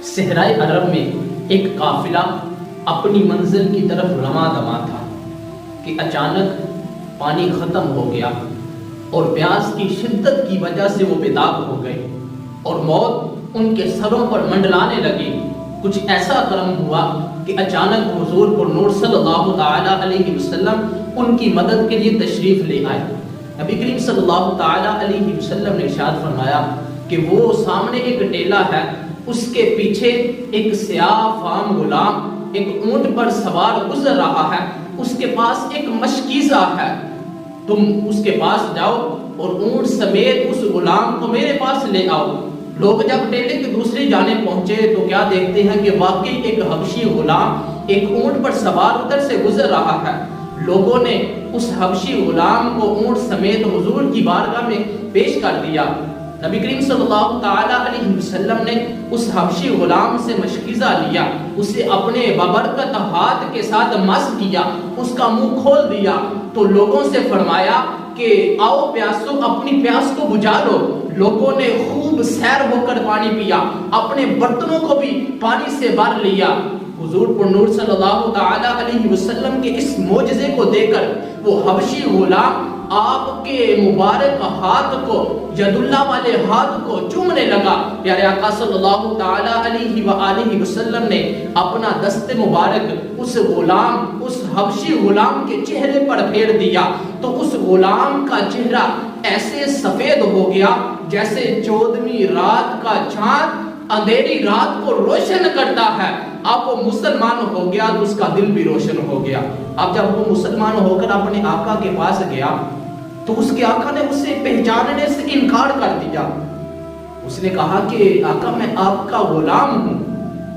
صحرائے عرب میں ایک قافلہ اپنی منزل کی طرف رواں دواں تھا کہ اچانک پانی ختم ہو گیا اور پیاس کی شدت کی وجہ سے وہ بیتاب ہو گئے اور موت ان کے سروں پر منڈلانے لگی۔ کچھ ایسا کرم ہوا کہ اچانک حضور پر نور صلی اللہ تعالیٰ علیہ وسلم ان کی مدد کے لیے تشریف لے آئے۔ نبی کریم صلی اللہ تعالیٰ علیہ وسلم نے ارشاد فرمایا کہ وہ سامنے ایک ٹیلا ہے، اس کے پیچھے ایک سیاہ فام غلام ایک اونٹ پر سوار گزر رہا ہے، اس کے پاس ایک مشکیزہ ہے، تم اس کے پاس جاؤ اور اونٹ سمیت اس غلام کو میرے پاس لے آؤ۔ لوگ جب ٹیلے کی دوسری جانب پہنچے تو کیا دیکھتے ہیں کہ واقعی ایک حبشی غلام ایک اونٹ پر سوار ادھر سے گزر رہا ہے۔ لوگوں نے اس حبشی غلام کو اونٹ سمیت حضور کی بارگاہ میں پیش کر دیا۔ نبی کریم صلی اللہ تعالیٰ علیہ وسلم نے اس حبشی غلام سے مشکیزہ لیا، اسے اپنے بابرکت ہاتھ کے ساتھ مس کیا، اس کا منہ کھول دیا تو لوگوں سے فرمایا کہ آؤ پیاسو اپنی پیاس کو بجھا لو۔ لوگوں نے خوب سیر ہو کر پانی پیا، اپنے برتنوں کو بھی پانی سے بھر لیا۔ حضور پر نور صلی اللہ تعالیٰ علیہ وسلم کے اس معجزے کو دیکھ کر وہ حبشی غلام آپ کے مبارک ہاتھ کو، ید اللہ والے ہاتھ کو چومنے لگا۔ پیارے آقا صلی اللہ تعالیٰ علیہ وآلہ وسلم نے اپنا دست مبارک اس غلام، اس حبشی غلام کے چہرے پر پھیر دیا تو اس غلام کا چہرہ ایسے سفید ہو گیا جیسے 14ویں رات کا چاند اندھیری رات کو روشن کرتا ہے۔ اب وہ مسلمان ہو گیا تو اس کا دل بھی روشن ہو گیا۔ اب جب وہ مسلمان ہو کر اپنے آقا کے پاس گیا تو اس کے آقا نے اسے پہچاننے سے انکار کر دیا۔ اس نے کہا کہ آقا میں آپ کا غلام ہوں۔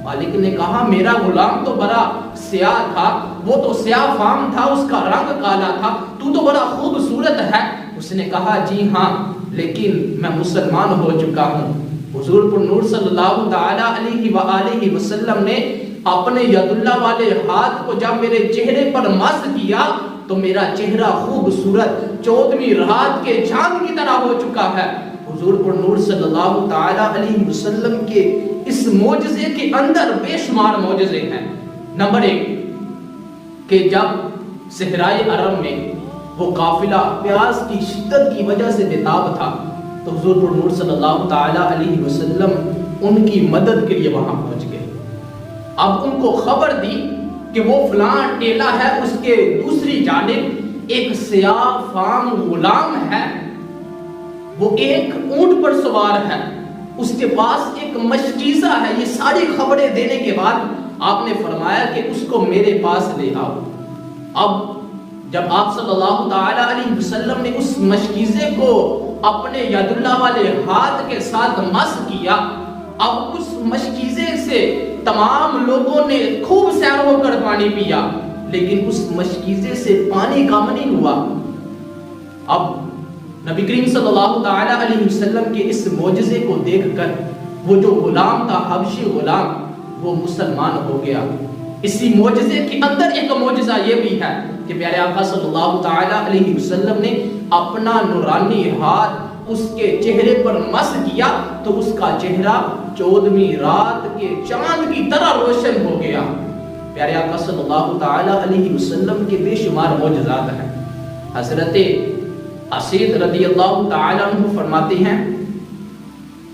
مالک نے کہا میرا غلام تو بڑا سیاہ تھا، وہ تو سیاہ فام تھا، اس کا رنگ کالا تھا، تو بڑا خوبصورت ہے۔ اس نے کہا جی ہاں، لیکن میں مسلمان ہو چکا ہوں۔ حضور پر نور صلی اللہ تعالیٰ علیہ وآلہ وسلم نے اپنے ید اللہ والے ہاتھ کو جب میرے چہرے پر مس کیا تو میرا چہرہ خوبصورت 14ویں رات کے چاند کی طرح ہو چکا ہے۔ حضور پر نور صلی اللہ تعالیٰ علیہ وسلم کے اس معجزے کے اندر بے شمار معجزے ہیں۔ نمبر 1 کہ جب صحرائے عرب میں وہ قافلہ پیاس کی شدت کی وجہ سے بیتاب تھا تو حضور پر نور صلی اللہ تعالیٰ علیہ وسلم ان کی مدد کے لیے وہاں پہنچ گئے۔ اب ان کو خبر دی کہ وہ فلاں ٹیلا ہے، اس کے دوسری جانب ایک سیاہ فام غلام ہے، وہ ایک اونٹ پر سوار ہے، اس کے پاس ایک مشکیزہ ہے۔ یہ ساری خبریں دینے کے بعد آپ نے فرمایا کہ اس کو میرے پاس لے آؤ۔ اب جب آپ صلی اللہ تعالیٰ علیہ وسلم نے اس مشکیزے کو اپنے ید اللہ والے ہاتھ کے ساتھ مس کیا، اب اس مشکیزے سے تمام لوگوں نے خوب سیر ہو کر پانی پیا، لیکن اس مشکیزے سے پانی کم نہیں ہوا۔ اب نبی کریم صلی اللہ تعالیٰ علیہ وسلم کے اس معجزے کو دیکھ کر وہ جو غلام تھا، حبشی غلام، وہ مسلمان ہو گیا۔ اسی معجزے کے اندر ایک معجزہ یہ بھی ہے کہ پیارے آقا صلی اللہ تعالیٰ علیہ وسلم نے اپنا نورانی ہاتھ اس کے چہرے پر مس کیا تو اس کا چہرہ 14ویں رات کے چاند کی طرح روشن ہو گیا۔ پیارے آقا صلی اللہ تعالیٰ علیہ وسلم کے بے شمار معجزات ہیں۔ حضرت اسید رضی اللہ تعالیٰ عنہ فرماتے ہیں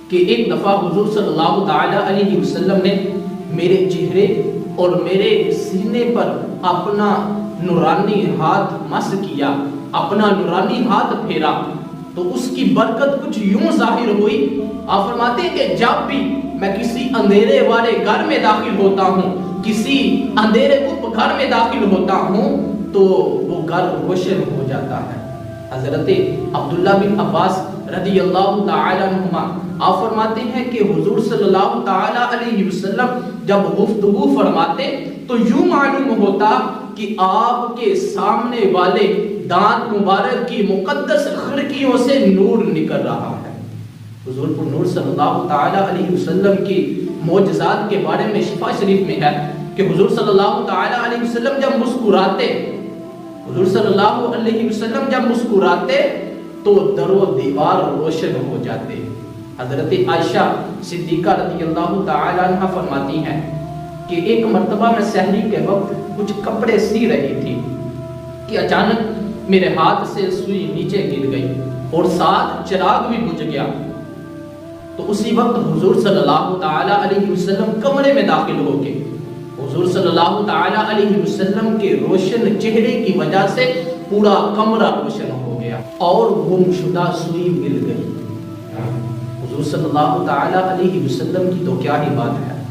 کہ ایک دفعہ حضور صلی اللہ تعالیٰ علیہ وسلم نے میرے چہرے اور میرے سینے پر اپنا نورانی ہاتھ مس کیا، اپنا نورانی ہاتھ پھیرا تو اس کی برکت کچھ یوں ظاہر ہوئی۔ آپ فرماتے ہیں کہ جب بھی میں کسی اندھیرے والے گھر میں داخل ہوتا ہوں، کسی اندھیرے گپ گھر میں داخل ہوتا ہوں تو وہ گھر روشن ہو جاتا ہے۔ حضرت عبداللہ بن عباس رضی اللہ تعالیٰ عنہما آپ فرماتے ہیں کہ حضور صلی اللہ تعالیٰ علیہ وسلم جب گفتگو فرماتے تو یوں معلوم ہوتا کہ آپ کے سامنے والے دانت مبارک کی مقدس کھڑکیوں سے نور نکل رہا ہے۔ حضور پر نور صلی اللہ تعالیٰ علیہ وسلم کی معجزات کے بارے میں شفا شریف میں ہے کہ حضور صلی اللہ تعالیٰ علیہ وسلم جب مسکراتے، حضور صلی اللہ علیہ وسلم جب مسکراتے تو در و دیوار روشن ہو جاتے، حضرت عائشہ صدیقہ رضی اللہ تعالی عنہ فرماتی ہیں کہ ایک مرتبہ میں سحری کے وقت کچھ کپڑے سی رہی تھی کہ اچانک میرے ہاتھ سے سوئی نیچے گر گئی اور ساتھ چراغ بھی بجھ گیا. تو اسی وقت حضور صلی اللہ تعالی علیہ وسلم کمرے میں داخل ہو گئے. حضور صلی اللہ تعالی علیہ وسلم کے روشن چہرے کی وجہ سے پورا کمرہ روشن ہو گیا اور گم شدہ سوئی مل گئی. حضور صلی اللہ تعالی علیہ وسلم کی تو کیا ہی بات ہے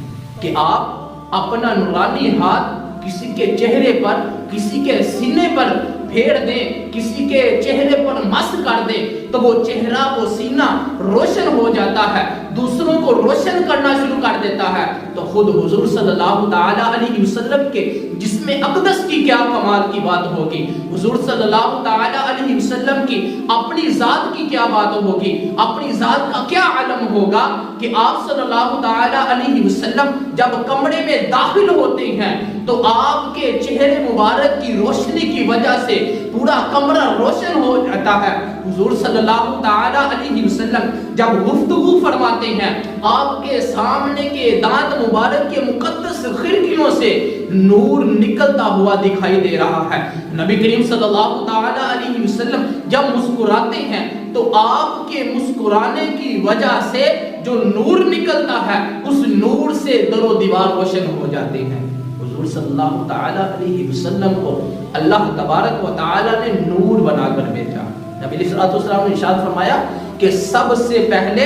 کہ آپ اپنا نورانی ہاتھ کسی کے چہرے پر، کسی کے سینے پر پھیر دیں، کسی کے چہرے پر مس کر دیں تو وہ چہرہ، وہ سینہ روشن ہو جاتا ہے، دوسروں کو روشن کرنا شروع کر دیتا ہے. تو خود حضور صلی اللہ تعالی علیہ وسلم کے جسم اقدس کی کیا کمال کی بات ہوگی، حضور صلی اللہ تعالی علیہ وسلم کی اپنی ذات کی کیا بات ہوگی، اپنی ذات کا کیا علم ہوگا کہ آپ صلی اللہ تعالی علیہ وسلم جب کمرے میں داخل ہوتے ہیں تو آپ کے چہرے مبارک کی روشنی کی وجہ سے پورا کمرہ روشن ہو جاتا ہے. حضور صلی اللہ تعالی علیہ وسلم جب گفتگو فرماتے ہیں آپ کے سامنے کے دانت مبارک کے مقدس کھڑکیوں سے نور نکلتا ہوا دکھائی دے رہا ہے. نبی کریم صلی اللہ تعالی علیہ وسلم جب مسکراتے ہیں تو آپ کے مسکرانے کی وجہ سے جو نور نکلتا ہے اس نور سے در و دیوار روشن ہو جاتے ہیں. حضور صلی اللہ تعالی علیہ وسلم کو اللہ تبارک و تعالی نے نور بنا کر بھیجا. نبی علیہ الصلوۃ نے ارشاد فرمایا کہ سب سے پہلے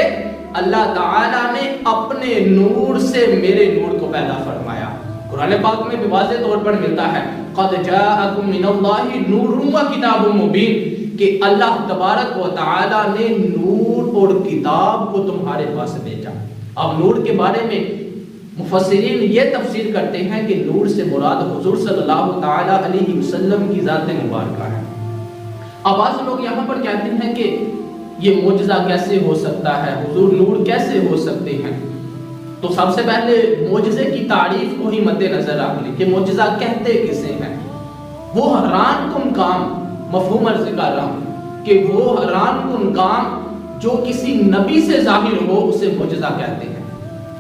اللہ تعالی نے اپنے نور سے میرے نور کو پیدا فرمایا. قرآن پاک میں بھی واضح طور پر ملتا ہے قد جاءکم من اللہ نور و کتاب مبین کہ اللہ تبارک و تعالی نے نور اور کتاب کو تمہارے پاس بھیجا. اب نور کے بارے میں مفسرین یہ تفسیر کرتے ہیں کہ نور سے مراد حضور صلی اللہ تعالی علیہ وسلم کی ذات مبارکہ ہے. اب بعض لوگ یہاں پر کہتے ہیں کہ یہ معجزہ کیسے ہو سکتا ہے، حضور نور کیسے ہو سکتے ہیں. تو سب سے پہلے معجزے کی تعریف کو ہی مد نظر رکھ لیں کہ معجزہ کہتے کسے ہیں. وہ حیران کن کام، مفہوم عرض کر رہا ہوں کہ وہ حیران کن کام جو کسی نبی سے ظاہر ہو اسے معجزہ کہتے ہیں.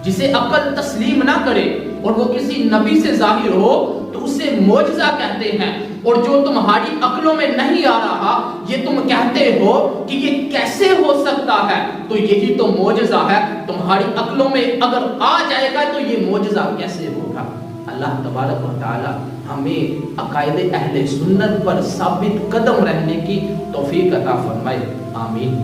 جسے عقل تسلیم نہ کرے اور وہ کسی نبی سے ظاہر ہو تو اسے معجزہ کہتے ہیں. اور جو تمہاری عقلوں میں نہیں آ رہا یہ تم کہتے ہو کہ یہ کیسے ہو سکتا ہے تو یہی تو معجزہ ہے. تمہاری عقلوں میں اگر آ جائے گا تو یہ معجزہ کیسے ہوگا. اللہ تبارک و تعالی ہمیں عقائد اہل سنت پر ثابت قدم رہنے کی توفیق عطا فرمائے. آمین.